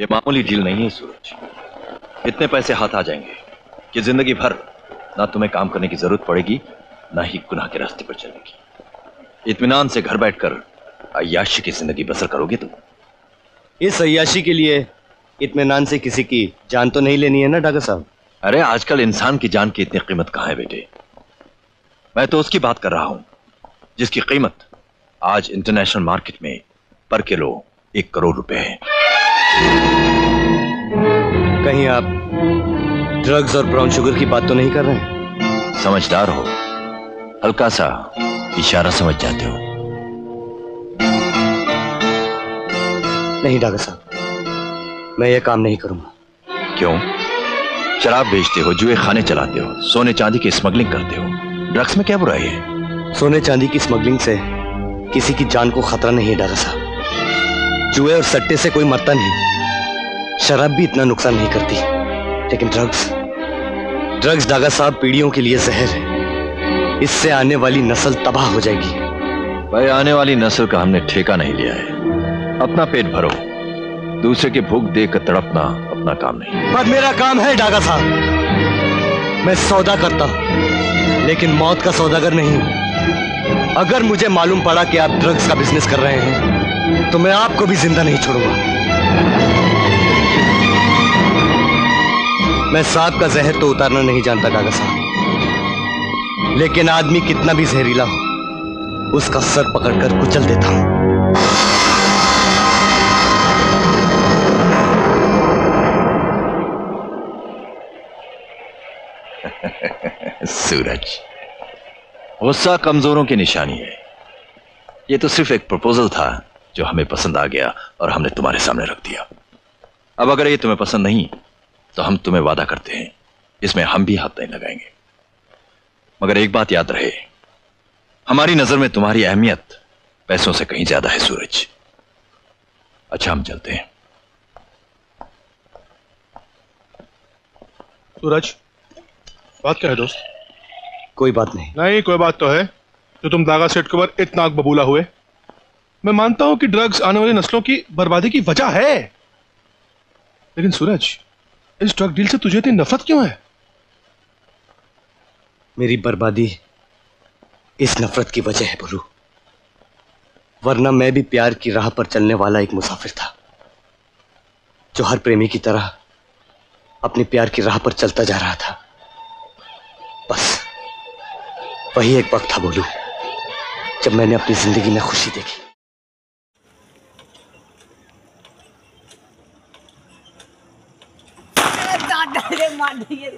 ये मामूली डील नहीं है सूरज। इतने पैसे हाथ आ जाएंगे कि जिंदगी भर ना तुम्हें काम करने की जरूरत पड़ेगी, ना ही गुनाह के रास्ते पर चलने की। इत्मीनान से घर बैठकर अय्याशी की जिंदगी बसर करोगे तुम। इस अय्याशी के लिए इत्मीनान से किसी की जान तो नहीं लेनी है ना डॉक्टर साहब? अरे आजकल इंसान की जान की इतनी कीमत कहां है बेटे। मैं तो उसकी बात कर रहा हूं जिसकी कीमत आज इंटरनेशनल मार्केट में पर किलो 1 करोड़ रुपए है। कहीं आप ड्रग्स और ब्राउन शुगर की बात तो नहीं कर रहे हैं? समझदार हो, हल्का सा इशारा समझ जाते हो। नहीं डॉक्टर साहब, मैं ये काम नहीं करूंगा। क्यों? शराब बेचते हो, जुए खाने चलाते हो, सोने चांदी की स्मगलिंग करते हो, ड्रग्स में क्या बुराई है? सोने चांदी की स्मगलिंग से किसी की जान को खतरा नहीं है डॉक्टर साहब। जुए और सट्टे से कोई मरता नहीं, शराब भी इतना नुकसान नहीं करती, लेकिन ड्रग्स डॉक्टर साहब पीढ़ियों के लिए जहर है। इससे आने वाली नस्ल तबाह हो जाएगी। भाई आने वाली नस्ल का हमने ठेका नहीं लिया है। अपना पेट भरो, दूसरे की भूख देख कर तड़पना अपना काम नहीं। पर मेरा काम है डॉक्टर साहब। मैं सौदा करता हूं, लेकिन मौत का सौदागर नहीं हूं। अगर मुझे मालूम पड़ा कि आप ड्रग्स का बिजनेस कर रहे हैं तो मैं आपको भी जिंदा नहीं छोड़ूंगा। मैं सांप का जहर तो उतारना नहीं जानता डॉक्टर साहब, लेकिन आदमी कितना भी जहरीला हो उसका सर पकड़कर कुचल देता हूं। सूरज, गुस्सा कमजोरों की निशानी है। ये तो सिर्फ एक प्रपोजल था जो हमें पसंद आ गया और हमने तुम्हारे सामने रख दिया। अब अगर ये तुम्हें पसंद नहीं तो हम तुम्हें वादा करते हैं इसमें हम भी हाथ नहीं लगाएंगे। मगर एक बात याद रहे, हमारी नजर में तुम्हारी अहमियत पैसों से कहीं ज्यादा है सूरज। अच्छा हम चलते हैं। सूरज, बात क्या है दोस्त? कोई बात नहीं। नहीं, कोई बात तो है जो तुम दागा सेठ के ऊपर इतना आग बबूला हुए। मैं मानता हूं कि ड्रग्स आने वाली नस्लों की बर्बादी की वजह है, लेकिन सूरज, इस ड्रग डील से तुझे इतनी नफरत क्यों है? मेरी बर्बादी इस नफरत की वजह है बोलू, वरना मैं भी प्यार की राह पर चलने वाला एक मुसाफिर था जो हर प्रेमी की तरह अपने प्यार की राह पर चलता जा रहा था। बस वही एक वक्त था बोलू जब मैंने अपनी जिंदगी में खुशी देखी। दादा रे मार दिए।